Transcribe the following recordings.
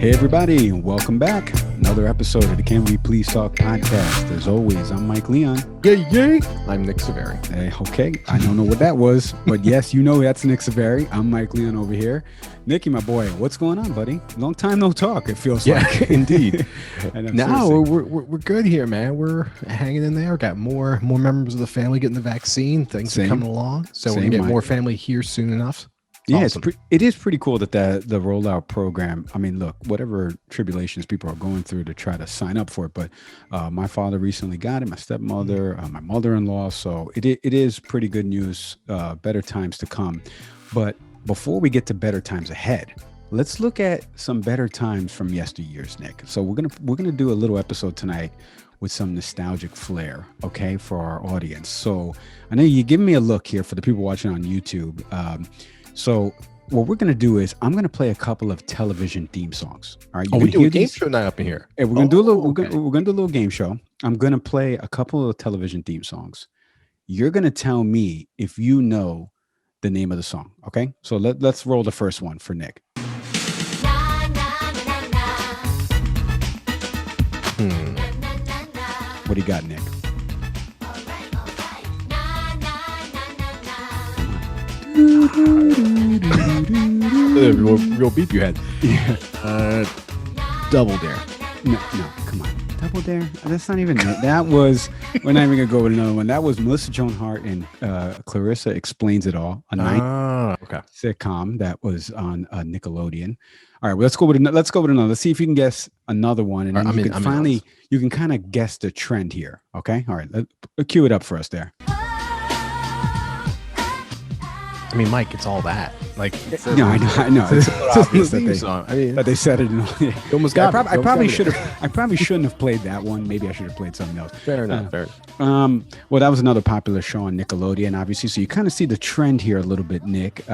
Hey everybody, welcome back. Another episode of the Can We Please Talk podcast. As always, I'm Mike Leon. Yay, yay. I'm Nick Saveri. Hey, okay, I don't know what that was, but yes, you know that's Nick Saveri. I'm Mike Leon over here. Nicky, my boy, what's going on, buddy? Long time no talk, it feels like. Indeed. No, we're good here, man. We're hanging in there. Got more members of the family getting the vaccine. Things are coming along. So we're going to get more family here soon enough. Yeah, awesome. It is pretty cool that the rollout program. I mean, look, whatever tribulations people are going through to try to sign up for it, but my father recently got it, my stepmother, my mother-in-law. So it is pretty good news. Better times to come. But before we get to better times ahead, let's look at some better times from yesteryears, Nick. So we're gonna do a little episode tonight with some nostalgic flair, okay, for our audience. So I know you give me a look here for the people watching on YouTube. So what we're going to do is I'm going to play a couple of television theme songs. All right. We do a game show night up in here. Hey, we're going to do a little, we're going to do a little game show. I'm going to play a couple of television theme songs. You're going to tell me if you know the name of the song. Okay. So let's roll the first one for Nick. What do you got, Nick? Real beep you had. Yeah. Double Dare. No, come on. Double Dare? That's not even it. That was, we're not even going to go with another one. That was Melissa Joan Hart and Clarissa Explains It All, a night sitcom that was on Nickelodeon. All right, well, let's go with another. Let's see if you can guess another one. And then you can kind of guess the trend here. Okay? All right, cue it up for us there. I mean, Mike, it's all that. Like, no, I know. It's obvious that they said it. Almost got. I probably shouldn't have played that one. Maybe I should have played something else. Fair enough. Well, that was another popular show on Nickelodeon, obviously. So you kind of see the trend here a little bit, Nick.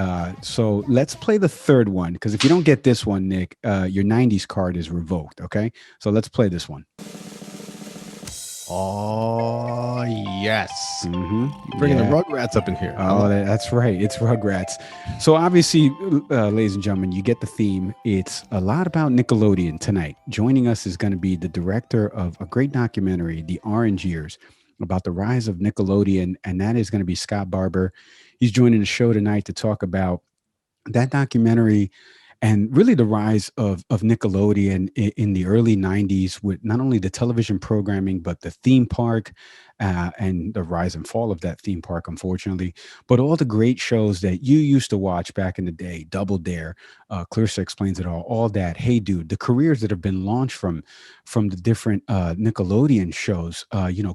So let's play the third one, because if you don't get this one, Nick, your '90s card is revoked. Okay, so let's play this one. Oh, yes. Mm-hmm. Bringing the Rugrats up in here. Oh, that's right. It's Rugrats. So obviously, ladies and gentlemen, you get the theme. It's a lot about Nickelodeon tonight. Joining us is going to be the director of a great documentary, The Orange Years, about the rise of Nickelodeon. And that is going to be Scott Barber. He's joining the show tonight to talk about that documentary and really the rise of Nickelodeon in the early 90s, with not only the television programming, but the theme park and the rise and fall of that theme park, unfortunately, but all the great shows that you used to watch back in the day, Double Dare, Clarissa Explains It all that. Hey Dude, the careers that have been launched from the different Nickelodeon shows,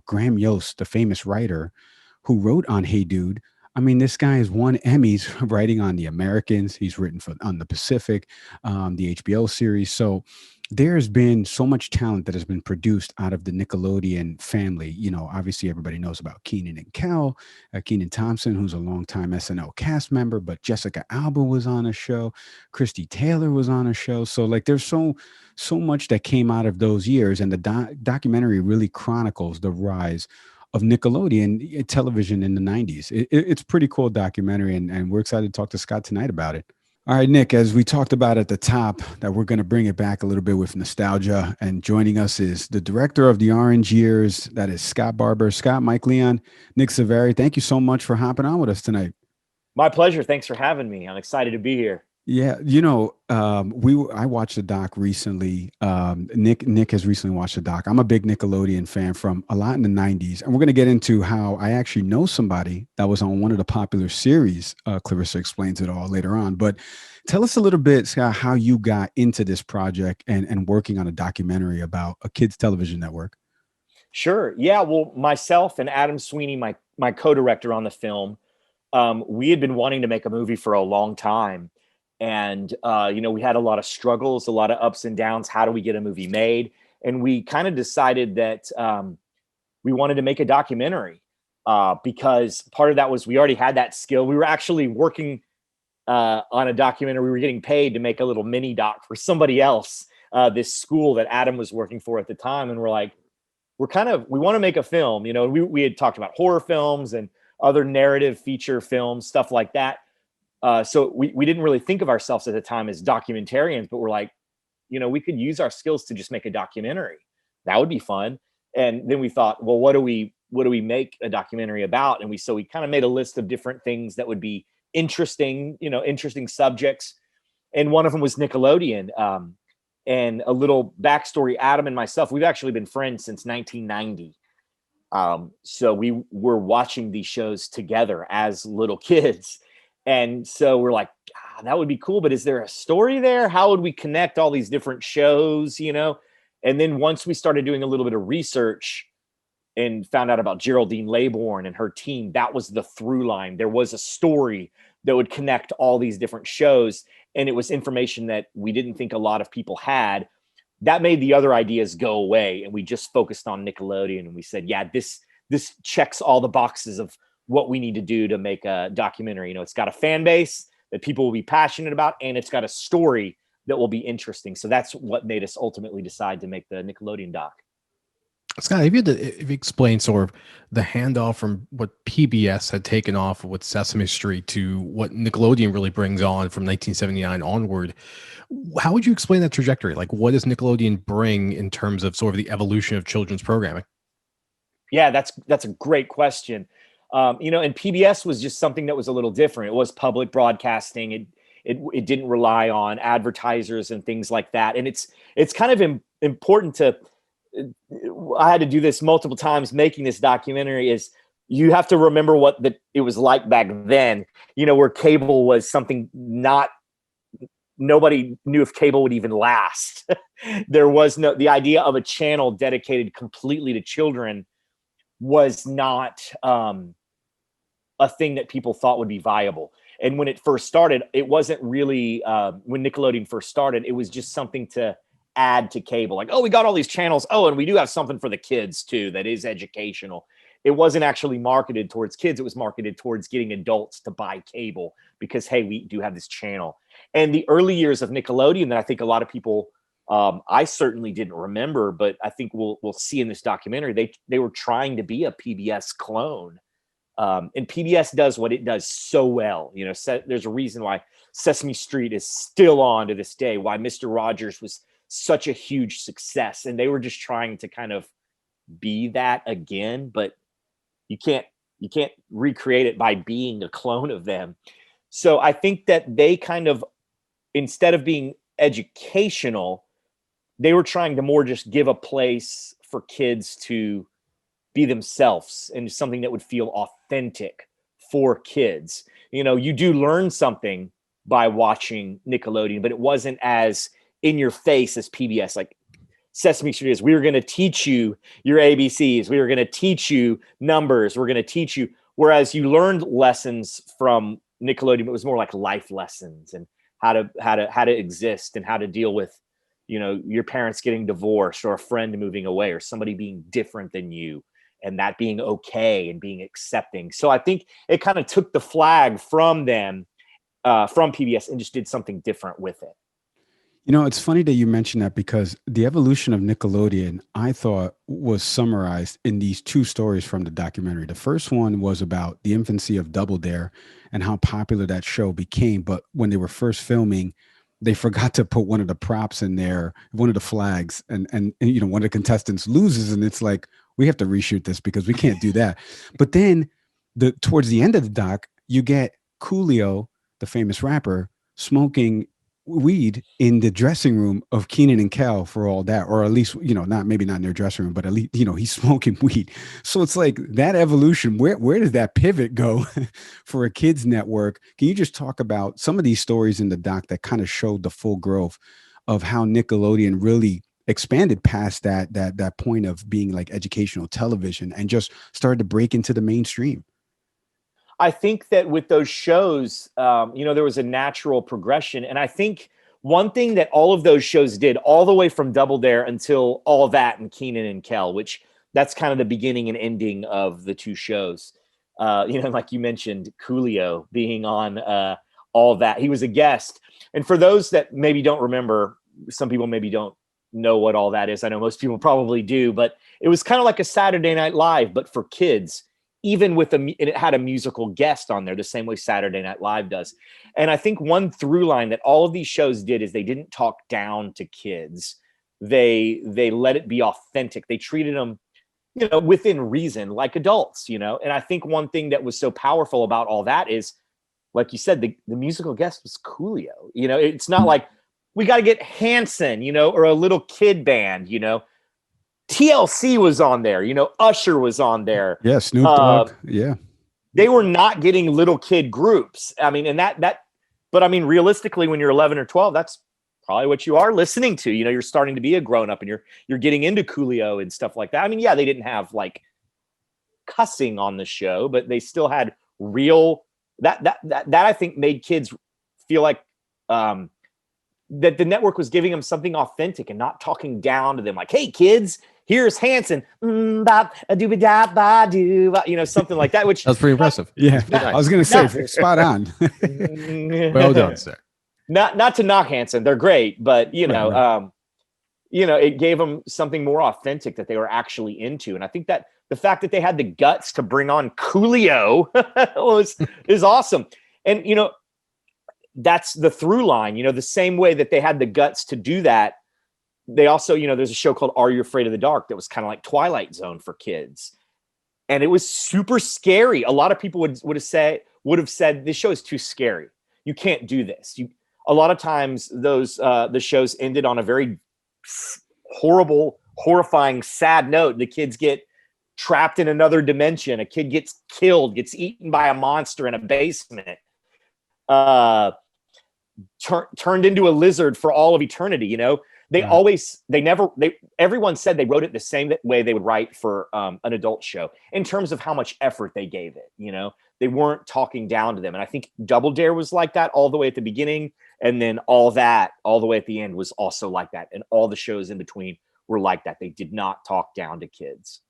Graham Yost, the famous writer who wrote on Hey Dude. I mean, this guy has won Emmys writing on The Americans. He's written on The Pacific, the HBO series. So there's been so much talent that has been produced out of the Nickelodeon family. You know, obviously everybody knows about Kenan and Kel, Kenan Thompson, who's a longtime SNL cast member, but Jessica Alba was on a show. Christy Taylor was on a show. So like there's so much that came out of those years. And the documentary really chronicles the rise of Nickelodeon television in the 90s. It's a pretty cool documentary, and we're excited to talk to Scott tonight about it. All right, Nick, as we talked about at the top, that we're going to bring it back a little bit with nostalgia, and joining us is the director of The Orange Years, that is Scott Barber. Scott, Mike Leon, Nick Saveri, thank you so much for hopping on with us tonight. My pleasure. Thanks for having me. I'm excited to be here. Yeah, I watched the doc recently. Nick has recently watched the doc. I'm a big Nickelodeon fan from a lot in the 90s. And we're going to get into how I actually know somebody that was on one of the popular series, Clarissa Explains It All, later on. But tell us a little bit, Scott, how you got into this project and working on a documentary about a kids television network. Sure. Yeah. Well, myself and Adam Sweeney, my co-director on the film, we had been wanting to make a movie for a long time. And, we had a lot of struggles, a lot of ups and downs. How do we get a movie made? And we kind of decided that we wanted to make a documentary because part of that was we already had that skill. We were actually working on a documentary. We were getting paid to make a little mini doc for somebody else, this school that Adam was working for at the time. And we're like, we want to make a film. We had talked about horror films and other narrative feature films, stuff like that. So we didn't really think of ourselves at the time as documentarians, but we're like, we could use our skills to just make a documentary. That would be fun. And then we thought, well, what do we make a documentary about? And we kind of made a list of different things that would be interesting, interesting subjects. And one of them was Nickelodeon. And a little backstory, Adam and myself, we've actually been friends since 1990. So we were watching these shows together as little kids. And so we're like, that would be cool, but is there a story there? How would we connect all these different shows, And then once we started doing a little bit of research and found out about Geraldine Laybourne and her team, that was the through line. There was a story that would connect all these different shows. And it was information that we didn't think a lot of people had. That made the other ideas go away. And we just focused on Nickelodeon. And we said, yeah, this checks all the boxes of what we need to do to make a documentary. It's got a fan base that people will be passionate about, and it's got a story that will be interesting. So that's what made us ultimately decide to make the Nickelodeon doc. Scott, if you explain sort of the handoff from what PBS had taken off with Sesame Street to what Nickelodeon really brings on from 1979 onward, how would you explain that trajectory? Like, what does Nickelodeon bring in terms of sort of the evolution of children's programming? Yeah, that's a great question. And PBS was just something that was a little different. It was public broadcasting. It didn't rely on advertisers and things like that. And it's kind of important to. I had to do this multiple times making this documentary. Is you have to remember what it was like back then. Where cable was something nobody knew if cable would even last. There was the idea of a channel dedicated completely to children was not a thing that people thought would be viable. And when it first started, it wasn't really, when Nickelodeon first started, it was just something to add to cable. Like, oh, we got all these channels. Oh, and we do have something for the kids too that is educational. It wasn't actually marketed towards kids. It was marketed towards getting adults to buy cable because, hey, we do have this channel. And the early years of Nickelodeon that I think a lot of people, I certainly didn't remember, but I think we'll see in this documentary, they were trying to be a PBS clone. And PBS does what it does so well. There's a reason why Sesame Street is still on to this day, why Mr. Rogers was such a huge success. And they were just trying to kind of be that again, but you can't recreate it by being a clone of them. So I think that they kind of, instead of being educational, they were trying to more just give a place for kids to be themselves and something that would feel authentic for kids. You do learn something by watching Nickelodeon, but it wasn't as in your face as PBS. Like Sesame Street is, we were going to teach you your ABCs. We were going to teach you numbers. We're going to teach you. Whereas you learned lessons from Nickelodeon, it was more like life lessons and how to exist and how to deal with, your parents getting divorced or a friend moving away or somebody being different than you and that being okay and being accepting. So I think it kind of took the flag from them, from PBS, and just did something different with it. It's funny that you mentioned that because the evolution of Nickelodeon, I thought, was summarized in these two stories from the documentary. The first one was about the infancy of Double Dare and how popular that show became. But when they were first filming, they forgot to put one of the props in there, one of the flags, and one of the contestants loses, and it's like, we have to reshoot this because we can't do that. But then towards the end of the doc, you get Coolio, the famous rapper, smoking weed in the dressing room of Kenan and Kel for all that, or at least, maybe not in their dressing room, but at least, he's smoking weed. So it's like that evolution, where does that pivot go for a kids network? Can you just talk about some of these stories in the doc that kind of showed the full growth of how Nickelodeon really expanded past that point of being like educational television and just started to break into the mainstream? I think that with those shows, there was a natural progression. And I think one thing that all of those shows did all the way from Double Dare until All That and Kenan and Kel, which that's kind of the beginning and ending of the two shows. Like you mentioned, Coolio being on All That. He was a guest. And for those that maybe don't remember, some people maybe don't know what All That is. I know most people probably do, but it was kind of like a Saturday Night Live, but for kids. even with and it had a musical guest on there the same way Saturday Night Live does. And I think one through line that all of these shows did is they didn't talk down to kids. They let it be authentic. They treated them, within reason, like adults, And I think one thing that was so powerful about all that is, like you said, the musical guest was Coolio. It's not like we got to get Hanson, or a little kid band, TLC was on there, Usher was on there. Yeah, Snoop Dogg. Yeah. They were not getting little kid groups. I mean, and but I mean, realistically, when you're 11 or 12, that's probably what you are listening to. You're starting to be a grown up and you're getting into Coolio and stuff like that. I mean, yeah, they didn't have like cussing on the show, but they still had real that I think made kids feel like that the network was giving them something authentic and not talking down to them like, hey kids, here's Hanson, something like that, which that's pretty impressive. Yeah, I was gonna say spot on. Well done, sir. Not to knock Hanson, they're great, but it gave them something more authentic that they were actually into. And I think that the fact that they had the guts to bring on Coolio is awesome. And that's the through line, the same way that they had the guts to do that. They also, there's a show called Are You Afraid of the Dark that was kind of like Twilight Zone for kids. And it was super scary. A lot of people would have said this show is too scary. You can't do this. A lot of times the shows ended on a very horrible, horrifying, sad note. The kids get trapped in another dimension. A kid gets killed, gets eaten by a monster in a basement. Turned into a lizard for all of eternity. Everyone said they wrote it the same way they would write for an adult show in terms of how much effort they gave it. They weren't talking down to them. And I think Double Dare was like that all the way at the beginning. And then all the way at the end was also like that. And all the shows in between were like that. They did not talk down to kids.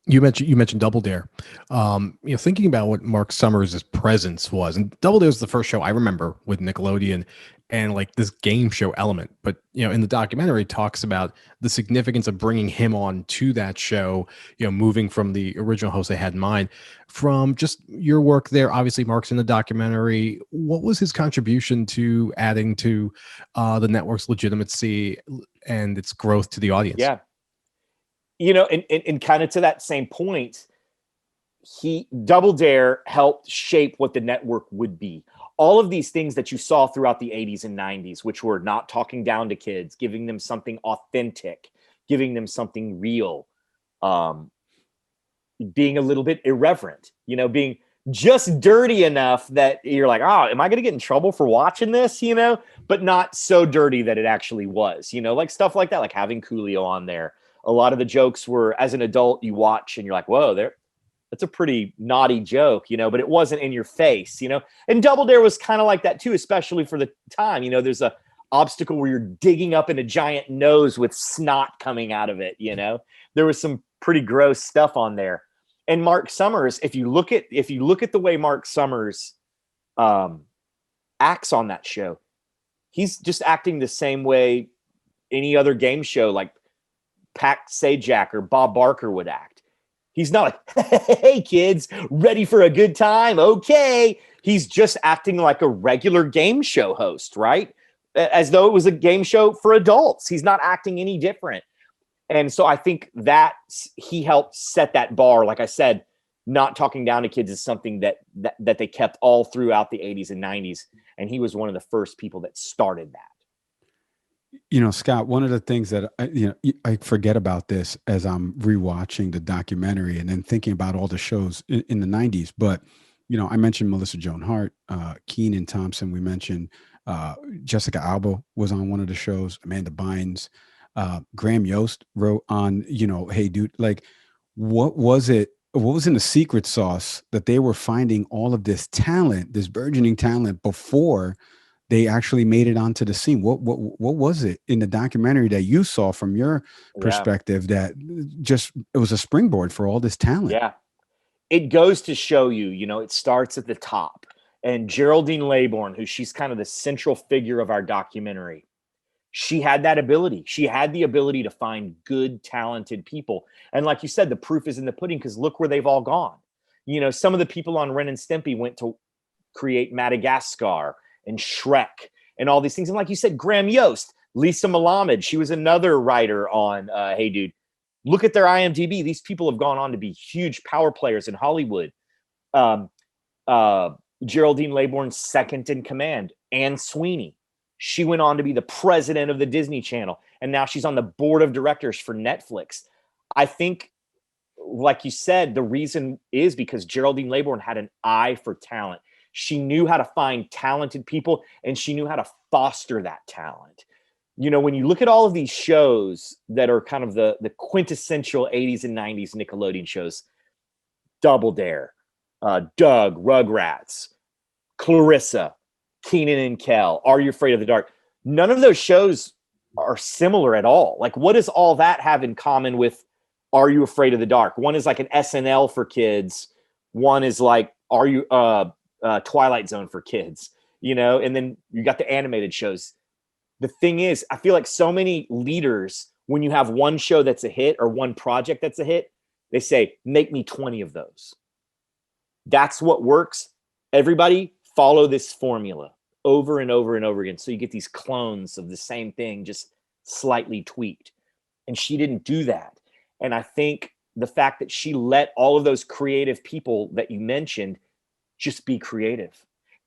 You mentioned Double Dare. Thinking about what Mark Summers' presence was, and Double Dare was the first show I remember with Nickelodeon, and like this game show element. But in the documentary, it talks about the significance of bringing him on to that show. Moving from the original host they had in mind. From just your work there, obviously Mark's in the documentary. What was his contribution to adding to the network's legitimacy and its growth to the audience? Yeah. And kind of to that same point, Double Dare helped shape what the network would be. All of these things that you saw throughout the 80s and 90s, which were not talking down to kids, giving them something authentic, giving them something real, being a little bit irreverent, being just dirty enough that you're like, oh, am I going to get in trouble for watching this, but not so dirty that it actually was, like stuff like that, like having Coolio on there. A lot of the jokes were, as an adult, you watch and you're like, whoa, that's a pretty naughty joke, but it wasn't in your face, And Double Dare was kind of like that too, especially for the time. There's a obstacle where you're digging up in a giant nose with snot coming out of it, There was some pretty gross stuff on there. And Mark Summers, if you look at the way Mark Summers acts on that show, he's just acting the same way any other game show like Pat Sajak or Bob Barker would act. He's not like, hey kids, ready for a good time? Okay. He's just acting like a regular game show host, right? As though it was a game show for adults. He's not acting any different. And so I think that he helped set that bar. Like I said, not talking down to kids is something that they kept all throughout the 80s and 90s. And he was one of the first people that started that. Scott, one of the things that I forget about this as I'm rewatching the documentary and then thinking about all the shows in the 90s. But, I mentioned Melissa Joan Hart, Kenan Thompson. We mentioned Jessica Alba was on one of the shows, Amanda Bynes, Graham Yost wrote on, hey, dude, like, what was it? What was in the secret sauce that they were finding all of this talent, this burgeoning talent before they actually made it onto the scene? What was it in the documentary that you saw from your perspective that just, it was a springboard for all this talent? Yeah. It goes to show you, it starts at the top. And Geraldine Laybourne, who she's kind of the central figure of our documentary, she had that ability. She had the ability to find good, talented people. And like you said, the proof is in the pudding, because look where they've all gone. Some of the people on Ren and Stimpy went to create Madagascar and Shrek and all these things. And like you said, Graham Yost, Lisa Malamed, she was another writer on Hey Dude. Look at their IMDb. These people have gone on to be huge power players in Hollywood. Geraldine Laybourne's second in command, Anne Sweeney. She went on to be the president of the Disney Channel, and now she's on the board of directors for Netflix. I think, like you said, the reason is because Geraldine Laybourne had an eye for talent. She knew how to find talented people, and she knew how to foster that talent. When you look at all of these shows that are kind of the quintessential 80s and 90s Nickelodeon shows, Double Dare, Doug, Rugrats, Clarissa, Kenan and Kel, Are You Afraid of the Dark? None of those shows are similar at all. Like, what does all that have in common with Are You Afraid of the Dark? One is like an SNL for kids. One is like Twilight Zone for kids, and then you got the animated shows. The thing is, I feel like so many leaders, when you have one show that's a hit or one project that's a hit, they say, make me 20 of those. That's what works. Everybody follow this formula over and over and over again. So you get these clones of the same thing, just slightly tweaked. And she didn't do that. And I think the fact that she let all of those creative people that you mentioned just be creative,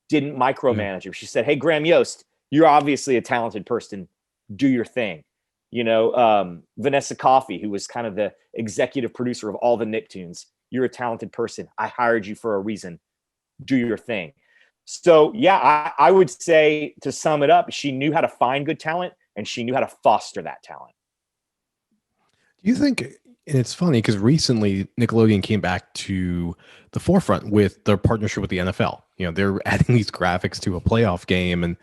didn't micromanage her. She said, hey, Graham Yost, you're obviously a talented person. Do your thing. Vanessa Coffey, who was kind of the executive producer of all the Nicktoons. You're a talented person. I hired you for a reason. Do your thing. So, yeah, I would say, to sum it up, she knew how to find good talent and she knew how to foster that talent. Do you think, and it's funny because recently Nickelodeon came back to the forefront with their partnership with the NFL. They're adding these graphics to a playoff game.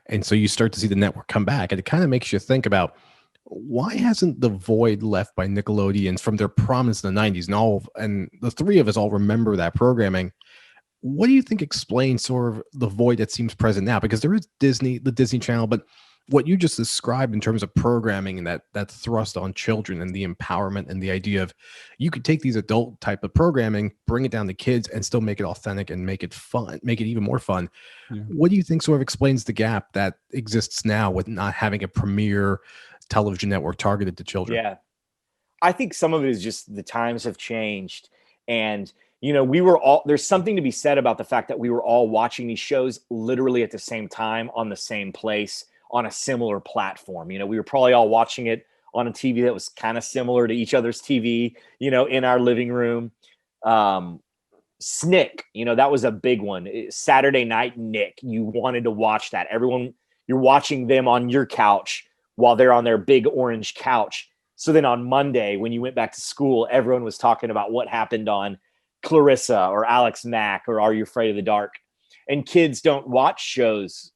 And so you start to see the network come back. And it kind of makes you think about, why hasn't the void left by Nickelodeon from their prominence in the 90s? And the three of us all remember that programming. What do you think explains sort of the void that seems present now? Because there is the Disney Channel, but what you just described in terms of programming and that thrust on children and the empowerment and the idea of, you could take these adult type of programming, bring it down to kids and still make it authentic and make it fun, make it even more fun. Yeah. What do you think sort of explains the gap that exists now with not having a premier television network targeted to children? Yeah, I think some of it is just the times have changed. And, we were all, there's something to be said about the fact that we were all watching these shows literally at the same time on the same place on a similar platform. We were probably all watching it on a TV that was kind of similar to each other's TV, in our living room. Snick, that was a big one. Saturday Night Nick, you wanted to watch that. Everyone, you're watching them on your couch while they're on their big orange couch. So then on Monday, when you went back to school, everyone was talking about what happened on Clarissa or Alex Mack or Are You Afraid of the Dark? And kids don't watch shows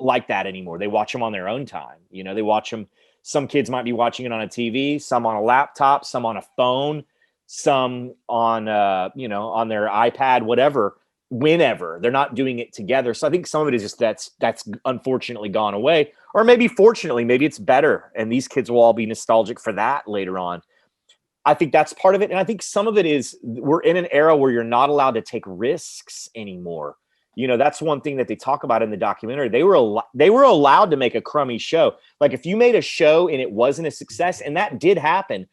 like that anymore. They watch them on their own time. They watch them. Some kids might be watching it on a TV, some on a laptop, some on a phone, some on, on their iPad, whatever, whenever. They're not doing it together. So I think some of it is just that's unfortunately gone away, or maybe fortunately, maybe it's better. And these kids will all be nostalgic for that later on. I think that's part of it. And I think some of it is we're in an era where you're not allowed to take risks anymore. That's one thing that they talk about in the documentary. They were allowed to make a crummy show. Like, if you made a show and it wasn't a success, and that did happen,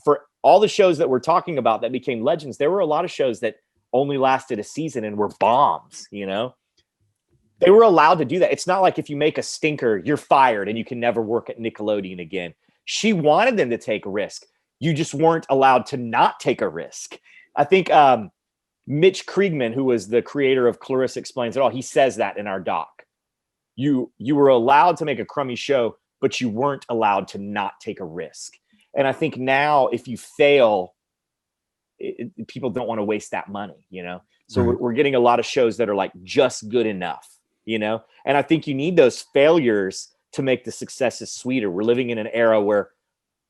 for all the shows that we're talking about that became legends, there were a lot of shows that only lasted a season and were bombs. They were allowed to do that. It's not like if you make a stinker, you're fired and you can never work at Nickelodeon again. She wanted them to take a risk. You just weren't allowed to not take a risk. I think Mitch Kriegman, who was the creator of Clarissa Explains It All, he says that in our doc. You were allowed to make a crummy show, but you weren't allowed to not take a risk. And I think now, if you fail, people don't want to waste that money, So we're getting a lot of shows that are like just good enough, And I think you need those failures to make the successes sweeter. We're living in an era where,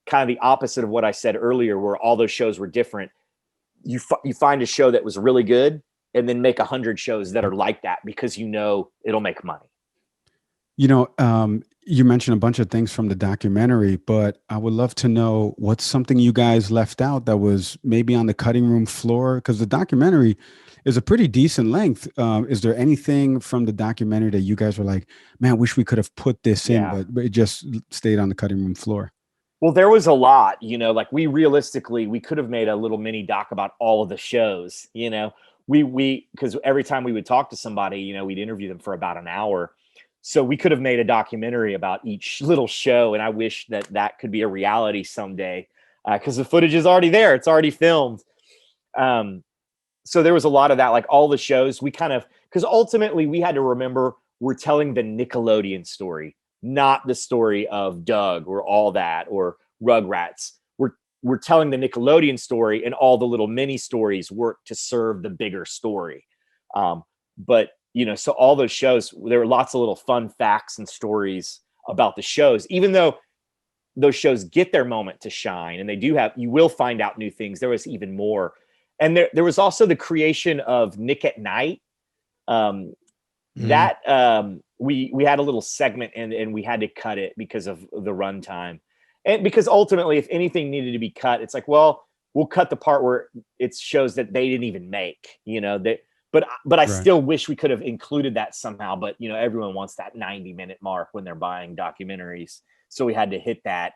kind of the opposite of what I said earlier, where all those shows were different. You find a show that was really good and then make 100 shows that are like that because it'll make money. You mentioned a bunch of things from the documentary, but I would love to know what's something you guys left out that was maybe on the cutting room floor, because the documentary is a pretty decent length. Is there anything from the documentary that you guys were like, man, wish we could have put this in, Yeah. but it just stayed on the cutting room floor? Well, there was a lot, like we realistically, we could have made a little mini doc about all of the shows, because every time we would talk to somebody, we'd interview them for about an hour. So we could have made a documentary about each little show. And I wish that that could be a reality someday, because the footage is already there. It's already filmed. So there was a lot of that, like all the shows because ultimately we had to remember we're telling the Nickelodeon story, not the story of Doug or all that or Rugrats. We're telling the Nickelodeon story, and all the little mini stories work to serve the bigger story. But so all those shows, there were lots of little fun facts and stories about the shows, even though those shows get their moment to shine, and you will find out new things. There was even more. And there was also the creation of Nick at Night. That we had a little segment, and we had to cut it because of the runtime, and because ultimately, if anything needed to be cut, it's like, well, we'll cut the part where it shows that they didn't even make, but I Right. still wish we could have included that somehow. But everyone wants that 90-minute mark when they're buying documentaries, so we had to hit that.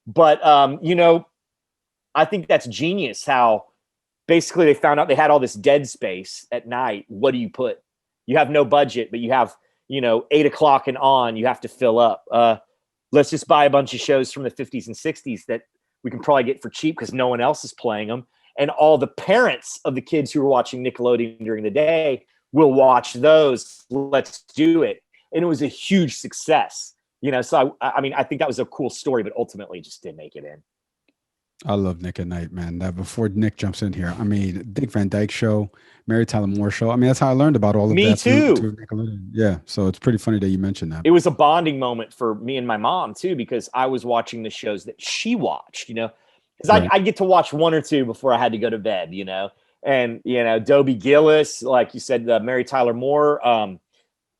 But I think that's genius how basically they found out they had all this dead space at night. What do you put? You have no budget, but you have 8 o'clock and on, you have to fill up. Let's just buy a bunch of shows from the 50s and 60s that we can probably get for cheap because no one else is playing them. And all the parents of the kids who are watching Nickelodeon during the day will watch those. Let's do it. And it was a huge success. So I think that was a cool story, but ultimately just didn't make it in. I love Nick at Night, man. Before Nick jumps in here, Dick Van Dyke Show, Mary Tyler Moore Show. That's how I learned about all of Me that through too. Nickelodeon. Yeah, so it's pretty funny that you mentioned that. It was a bonding moment for me and my mom too, because I was watching the shows that she watched, because Right. I'd get to watch one or two before I had to go to bed, and Dobie Gillis, like you said, Mary Tyler Moore,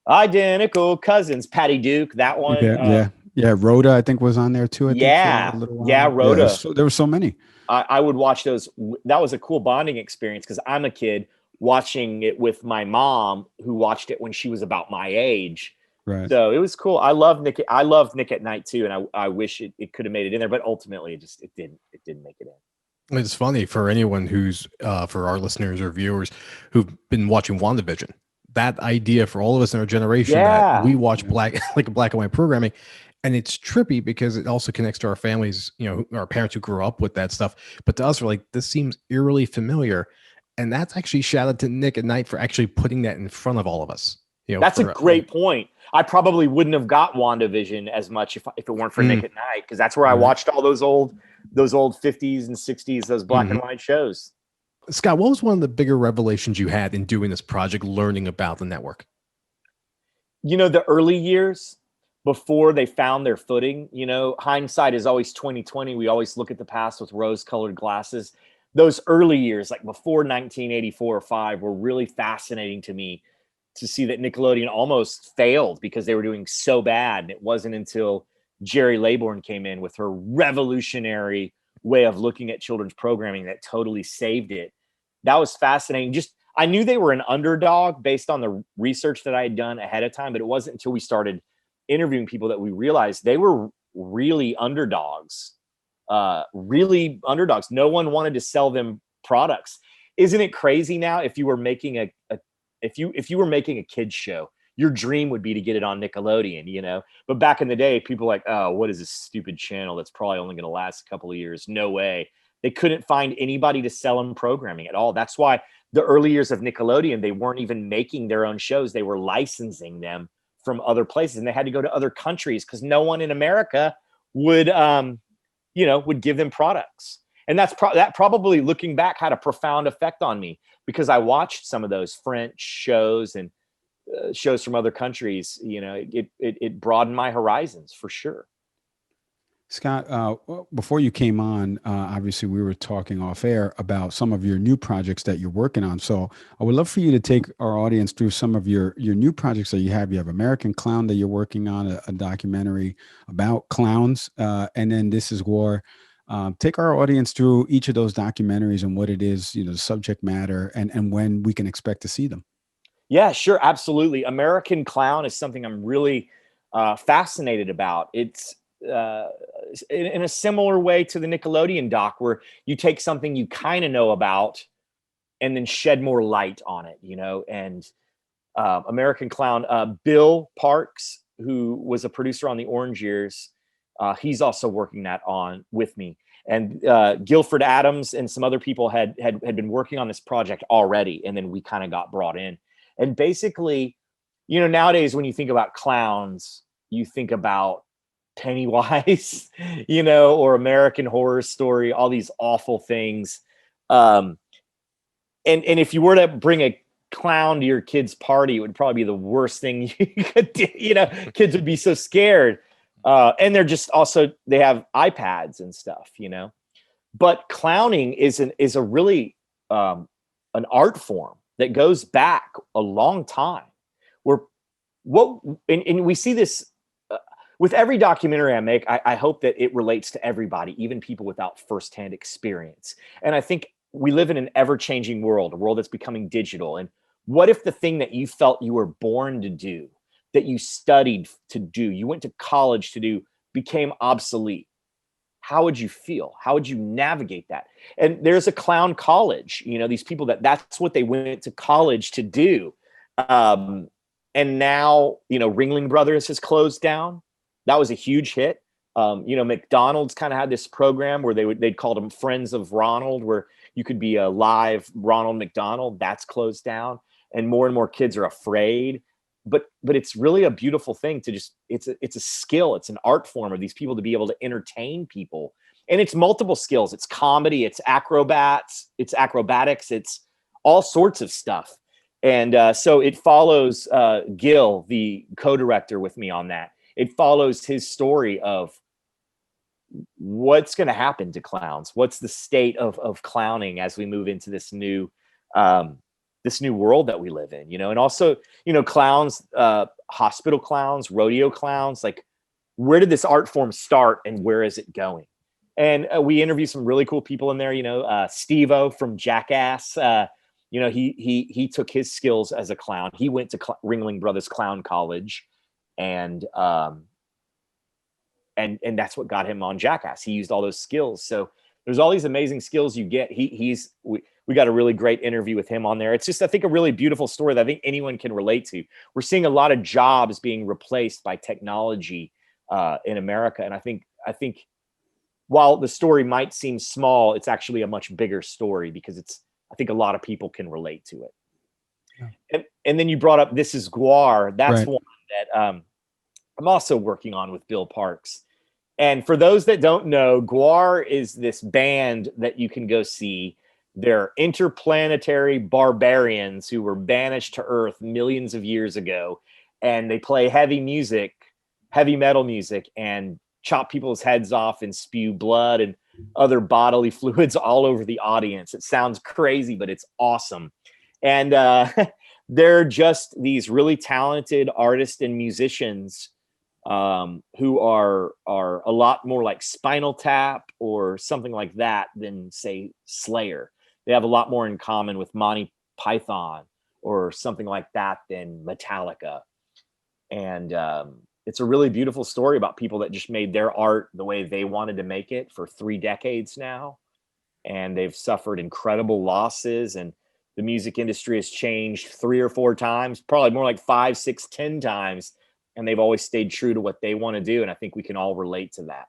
Identical Cousins, Patty Duke, that one. Yeah. Rhoda, I think, was on there too. I think for a little while. Yeah, Rhoda. There were so many. I would watch those. That was a cool bonding experience because I'm a kid watching it with my mom, who watched it when she was about my age. Right. So it was cool. I love Nick at Night too, and I wish it could have made it in there, but ultimately it didn't make it in. It's funny for anyone who's for our listeners or viewers who've been watching WandaVision. That idea for all of us in our generation that we watch black and white programming, and it's trippy because it also connects to our families, our parents who grew up with that stuff. But to us, we're like, this seems eerily familiar, and that's actually shout out to Nick at Night for actually putting that in front of all of us. That's a great point. I probably wouldn't have got WandaVision as much if it weren't for Nick at Night, because that's where I watched all those old 50s and 60s, those black and white shows. Scott, what was one of the bigger revelations you had in doing this project, learning about the network? The early years before they found their footing, hindsight is always 2020. We always look at the past with rose-colored glasses. Those early years, like before 1984 or 5, were really fascinating to me, to see that Nickelodeon almost failed because they were doing so bad. And it wasn't until Jerry Laybourne came in with her revolutionary way of looking at children's programming that totally saved it. That was fascinating. I knew they were an underdog based on the research that I had done ahead of time, but it wasn't until we started interviewing people that we realized they were really underdogs. Really underdogs. No one wanted to sell them products. Isn't it crazy now? If you were making if you were making a kids show, your dream would be to get it on Nickelodeon, But back in the day, people were like, oh, what is this stupid channel that's probably only going to last a couple of years? No way. They couldn't find anybody to sell them programming at all. That's why the early years of Nickelodeon, they weren't even making their own shows. They were licensing them from other places, and they had to go to other countries because no one in America would, would give them products. And that probably, looking back, had a profound effect on me, because I watched some of those French shows and shows from other countries. It broadened my horizons for sure. Scott, before you came on, obviously we were talking off air about some of your new projects that you're working on. So I would love for you to take our audience through some of your new projects that you have. You have American Clown that you're working on, a documentary about clowns, and then This Is War. Take our audience through each of those documentaries and what it is, the subject matter, and when we can expect to see them. Yeah, sure, absolutely. American Clown is something I'm really fascinated about. It's in a similar way to the Nickelodeon doc, where you take something you kind of know about and then shed more light on it, And American Clown, Bill Parks, who was a producer on the Orange Years, he's also working that on with me. And Guilford Adams and some other people had been working on this project already, and then we kind of got brought in. And basically, nowadays when you think about clowns, you think about Pennywise, or American Horror Story, all these awful things. And if you were to bring a clown to your kid's party, it would probably be the worst thing you could do. Kids would be so scared. And they're just also, they have iPads and stuff, But clowning is a really an art form that goes back a long time. And we see this with every documentary I make. I hope that it relates to everybody, even people without firsthand experience. And I think we live in an ever-changing world, a world that's becoming digital. And what if the thing that you felt you were born to do, that you studied to do, you went to college to do, became obsolete? How would you feel? How would you navigate that? And there's a clown college, these people that's what they went to college to do. And now, Ringling Brothers has closed down. That was a huge hit. McDonald's kind of had this program where they'd called them Friends of Ronald, where you could be a live Ronald McDonald. That's closed down. And more kids are afraid. But it's really a beautiful thing to just, it's a skill. It's an art form of these people to be able to entertain people. And it's multiple skills. It's comedy, it's acrobatics, it's all sorts of stuff. And so it follows Gil, the co-director with me on that. It follows his story of what's going to happen to clowns. What's the state of clowning as we move into this new world that we live in, and also, clowns, hospital clowns, rodeo clowns, like where did this art form start and where is it going? And we interview some really cool people in there, Steve-O from Jackass, he took his skills as a clown. He went to Ringling Brothers Clown College, and that's what got him on Jackass. He used all those skills. So there's all these amazing skills you get. We got a really great interview with him on there. It's just, I think, a really beautiful story that I think anyone can relate to. We're seeing a lot of jobs being replaced by technology in America. And I think while the story might seem small, it's actually a much bigger story because I think a lot of people can relate to it. Yeah. And then you brought up This Is Gwar. That's right. One that I'm also working on with Bill Parks. And for those that don't know, Gwar is this band that you can go see. They're interplanetary barbarians who were banished to Earth millions of years ago. And they play heavy metal music, and chop people's heads off and spew blood and other bodily fluids all over the audience. It sounds crazy, but it's awesome. And they're just these really talented artists and musicians who are a lot more like Spinal Tap or something like that than, say, Slayer. They have a lot more in common with Monty Python or something like that than Metallica. And it's a really beautiful story about people that just made their art the way they wanted to make it for 3 decades now. And they've suffered incredible losses, and the music industry has changed 3 or 4 times, probably more like 5, 6, 10 times. And they've always stayed true to what they want to do. And I think we can all relate to that.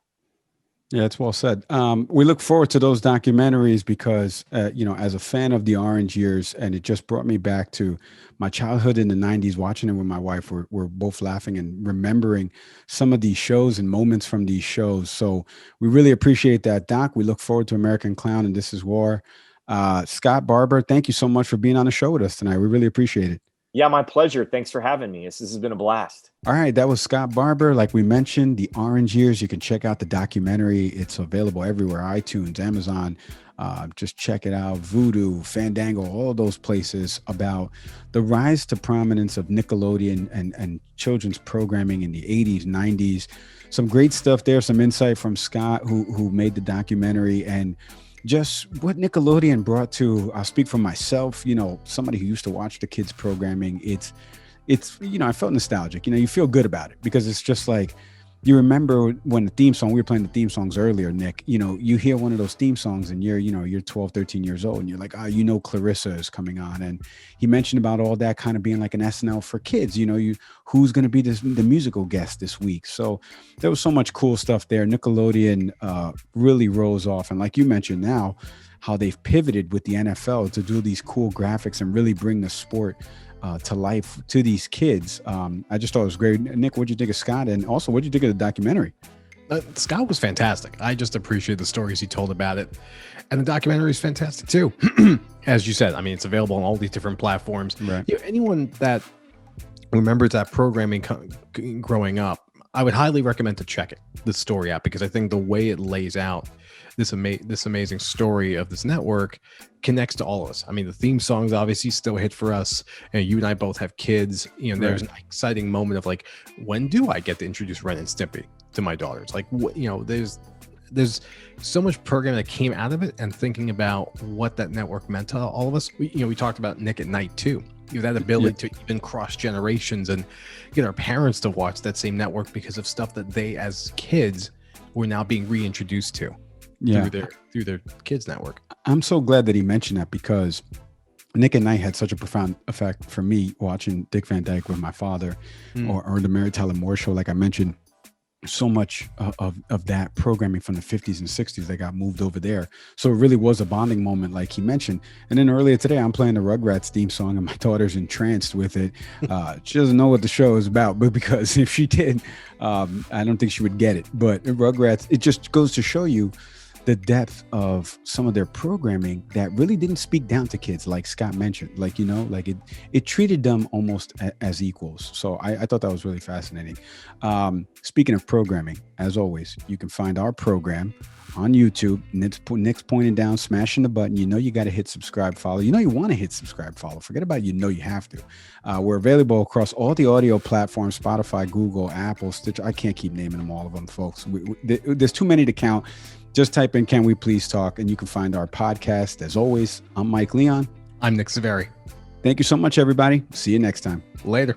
Yeah, it's well said. We look forward to those documentaries because, as a fan of the Orange Years, and it just brought me back to my childhood in the 90s, watching it with my wife. We're both laughing and remembering some of these shows and moments from these shows. So we really appreciate that, Doc. We look forward to American Clown and This Is War. Scott Barber, thank you so much for being on the show with us tonight. We really appreciate it. Yeah, my pleasure. Thanks for having me. This has been a blast. All right, that was Scott Barber. Like we mentioned, The Orange Years. You can check out the documentary. It's available everywhere: iTunes, Amazon. Just check it out. Vudu, Fandango, all those places, about the rise to prominence of Nickelodeon and children's programming in the 80s, 90s. Some great stuff there. Some insight from Scott, who made the documentary, and just what Nickelodeon brought to, I'll speak for myself, somebody who used to watch the kids programming. It's, I felt nostalgic, you feel good about it, because it's just like, you remember when the theme song, we were playing the theme songs earlier, Nick, you hear one of those theme songs and you're 12, 13 years old and you're like, Clarissa is coming on. And he mentioned about all that kind of being like an SNL for kids, who's going to be the musical guest this week. So there was so much cool stuff there. Nickelodeon really rose off. And like you mentioned now, how they've pivoted with the NFL to do these cool graphics and really bring the sport to life to these kids. I just thought it was great. Nick, what'd you think of Scott? And also, what'd you think of the documentary? Scott was fantastic. I just appreciate the stories he told about it. And the documentary is fantastic too. As you said, it's available on all these different platforms. Right. Anyone that remembers that programming growing up, I would highly recommend to check the story out, because I think the way it lays out this amazing story of this network connects to all of us. The theme songs obviously still hit for us, and you and I both have kids. There's an exciting moment of like, when do I get to introduce Ren and Stimpy to my daughters? Like, there's so much programming that came out of it, and thinking about what that network meant to all of us. We talked about Nick at Night too. That ability to even cross generations and get our parents to watch that same network because of stuff that they as kids were now being reintroduced to through their kids network. I'm so glad that he mentioned that, because Nick at Night had such a profound effect for me, watching Dick Van Dyke with my father, or the Mary Tyler Moore Show. Like I mentioned, so much of that programming from the 50s and 60s that got moved over there. So it really was a bonding moment, like he mentioned. And then earlier today, I'm playing the Rugrats theme song and my daughter's entranced with it. She doesn't know what the show is about, but because if she did, I don't think she would get it. But Rugrats, it just goes to show you the depth of some of their programming that really didn't speak down to kids, like Scott mentioned. Like, it treated them almost as equals. So I thought that was really fascinating. Speaking of programming, as always, you can find our program on YouTube. Nick's pointing down, smashing the button. You got to hit subscribe, follow. You want to hit subscribe, follow. Forget about you have to. We're available across all the audio platforms: Spotify, Google, Apple, Stitcher. I can't keep naming them all of them, folks. There's too many to count. Just type in "Can We Please Talk" and you can find our podcast. As always, I'm Mike Leon. I'm Nick Saveri. Thank you so much, everybody. See you next time. Later.